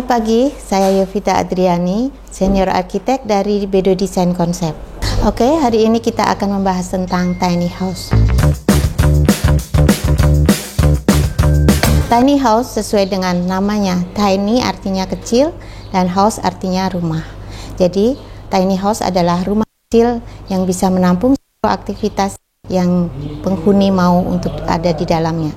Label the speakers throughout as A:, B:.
A: Selamat pagi, saya Yovita Adriani, Senior Arsitek dari Bedo Design Concept. Oke, hari ini kita akan membahas tentang tiny house. Tiny house sesuai dengan namanya, tiny artinya kecil dan house artinya rumah. Jadi, tiny house adalah rumah kecil yang bisa menampung seluruh aktivitas yang penghuni mau untuk ada di dalamnya.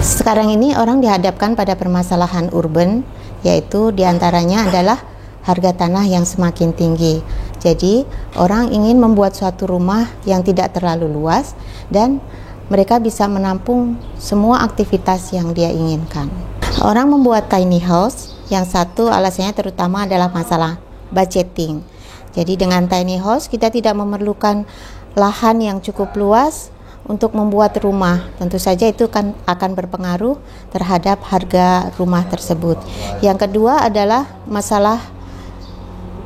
A: Sekarang ini orang dihadapkan pada permasalahan urban, yaitu diantaranya adalah harga tanah yang semakin tinggi. Jadi orang ingin membuat suatu rumah yang tidak terlalu luas dan mereka bisa menampung semua aktivitas yang dia inginkan. Orang membuat tiny house, yang satu alasannya terutama adalah masalah budgeting. Jadi dengan tiny house kita tidak memerlukan lahan yang cukup luas untuk membuat rumah. Tentu saja itu akan berpengaruh terhadap harga rumah tersebut. Yang kedua adalah masalah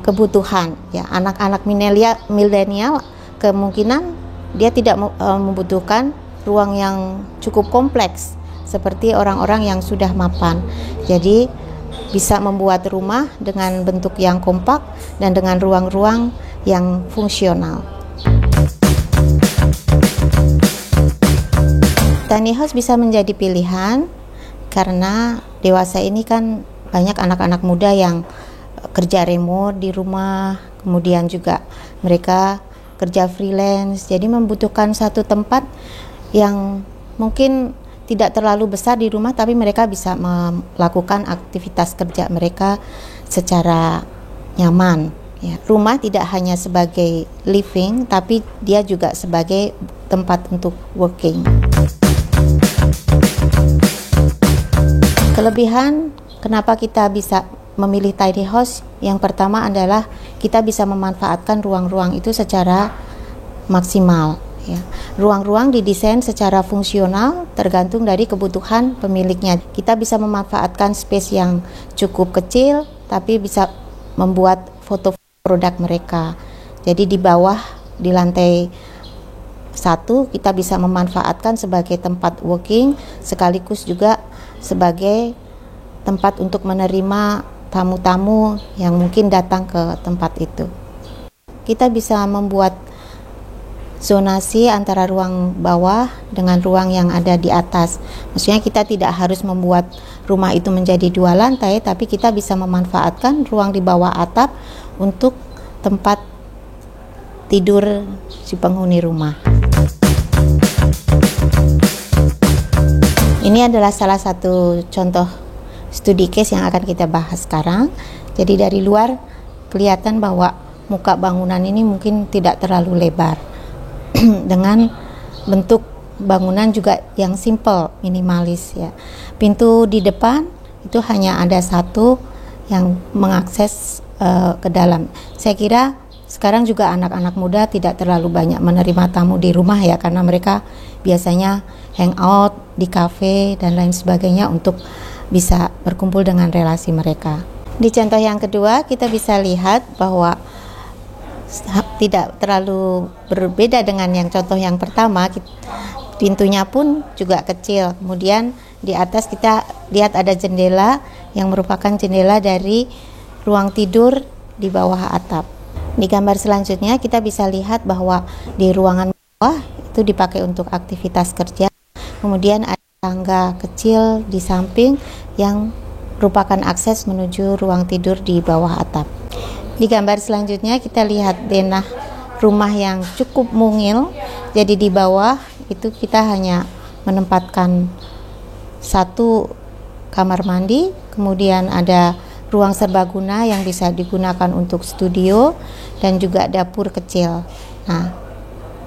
A: kebutuhan. Ya, anak-anak milenial kemungkinan dia tidak membutuhkan ruang yang cukup kompleks seperti orang-orang yang sudah mapan. Jadi bisa membuat rumah dengan bentuk yang kompak dan dengan ruang-ruang yang fungsional. Tiny house bisa menjadi pilihan karena dewasa ini kan banyak anak-anak muda yang kerja remote di rumah, kemudian juga mereka kerja freelance, jadi membutuhkan satu tempat yang mungkin tidak terlalu besar di rumah, tapi mereka bisa melakukan aktivitas kerja mereka secara nyaman. Ya, rumah tidak hanya sebagai living, tapi dia juga sebagai tempat untuk working. Kelebihan kenapa kita bisa memilih tiny house, yang pertama adalah kita bisa memanfaatkan ruang-ruang itu secara maksimal. Ya. Ruang-ruang didesain secara fungsional tergantung dari kebutuhan pemiliknya. Kita bisa memanfaatkan space yang cukup kecil, tapi bisa membuat foto produk mereka. Jadi di bawah, di lantai 1 kita bisa memanfaatkan sebagai tempat working, sekaligus juga sebagai tempat untuk menerima tamu-tamu yang mungkin datang ke tempat itu. Kita bisa membuat zonasi antara ruang bawah dengan ruang yang ada di atas. Maksudnya kita tidak harus membuat rumah itu menjadi 2 lantai, tapi kita bisa memanfaatkan ruang di bawah atap untuk tempat tidur si penghuni rumah. Ini adalah salah satu contoh studi case yang akan kita bahas sekarang. Jadi dari luar kelihatan bahwa muka bangunan ini mungkin tidak terlalu lebar. Dengan bentuk bangunan juga yang simple, minimalis ya. Pintu di depan itu hanya ada satu yang mengakses ke dalam. Saya kira sekarang juga anak-anak muda tidak terlalu banyak menerima tamu di rumah ya, karena mereka biasanya hangout di kafe dan lain sebagainya untuk bisa berkumpul dengan relasi mereka. Di contoh yang kedua kita bisa lihat bahwa tidak terlalu berbeda dengan yang contoh yang pertama. Pintunya pun juga kecil. Kemudian di atas kita lihat ada jendela yang merupakan jendela dari ruang tidur di bawah atap. Di gambar selanjutnya kita bisa lihat bahwa di ruangan bawah itu dipakai untuk aktivitas kerja. Kemudian ada tangga kecil di samping yang merupakan akses menuju ruang tidur di bawah atap. Di gambar selanjutnya kita lihat denah rumah yang cukup mungil. Jadi di bawah itu kita hanya menempatkan satu kamar mandi, kemudian ada ruang serbaguna yang bisa digunakan untuk studio dan juga dapur kecil. Nah,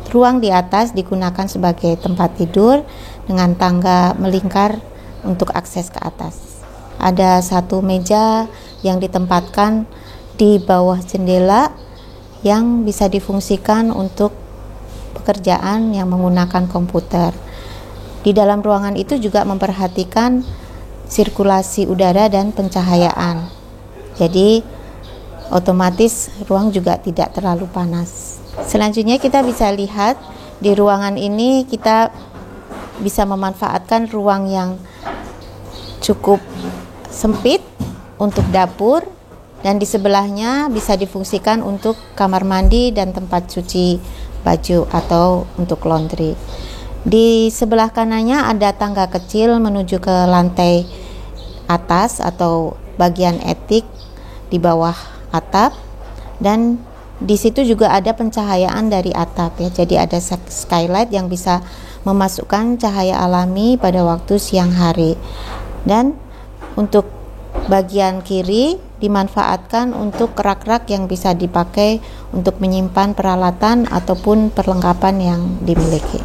A: ruang di atas digunakan sebagai tempat tidur dengan tangga melingkar untuk akses ke atas. Ada satu meja yang ditempatkan di bawah jendela yang bisa difungsikan untuk pekerjaan yang menggunakan komputer. Di dalam ruangan itu juga memperhatikan sirkulasi udara dan pencahayaan. Jadi otomatis ruang juga tidak terlalu panas. Selanjutnya kita bisa lihat di ruangan ini kita bisa memanfaatkan ruang yang cukup sempit untuk dapur, dan di sebelahnya bisa difungsikan untuk kamar mandi dan tempat cuci baju atau untuk laundry. Di sebelah kanannya ada tangga kecil menuju ke lantai atas atau bagian attic di bawah atap, dan di situ juga ada pencahayaan dari atap ya. Jadi ada skylight yang bisa memasukkan cahaya alami pada waktu siang hari. Dan untuk bagian kiri dimanfaatkan untuk rak-rak yang bisa dipakai untuk menyimpan peralatan ataupun perlengkapan yang dimiliki.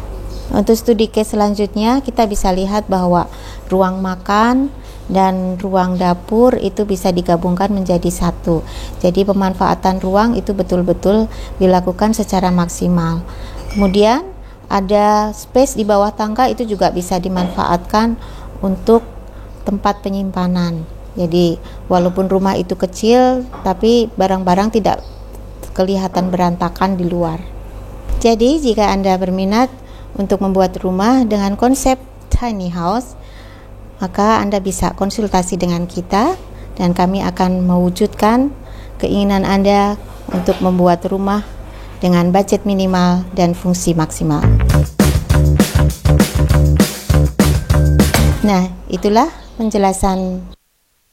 A: Untuk studi case selanjutnya kita bisa lihat bahwa ruang makan dan ruang dapur itu bisa digabungkan menjadi satu. Jadi pemanfaatan ruang itu betul-betul dilakukan secara maksimal. Kemudian ada space di bawah tangga itu juga bisa dimanfaatkan untuk tempat penyimpanan. Jadi walaupun rumah itu kecil, tapi barang-barang tidak kelihatan berantakan di luar. Jadi jika Anda berminat untuk membuat rumah dengan konsep tiny house, maka Anda bisa konsultasi dengan kita dan kami akan mewujudkan keinginan Anda untuk membuat rumah dengan budget minimal dan fungsi maksimal. Nah, itulah penjelasan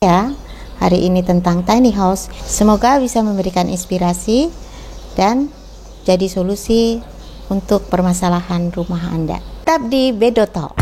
A: saya hari ini tentang tiny house. Semoga bisa memberikan inspirasi dan jadi solusi untuk permasalahan rumah Anda. Tetap di Bedo Talk.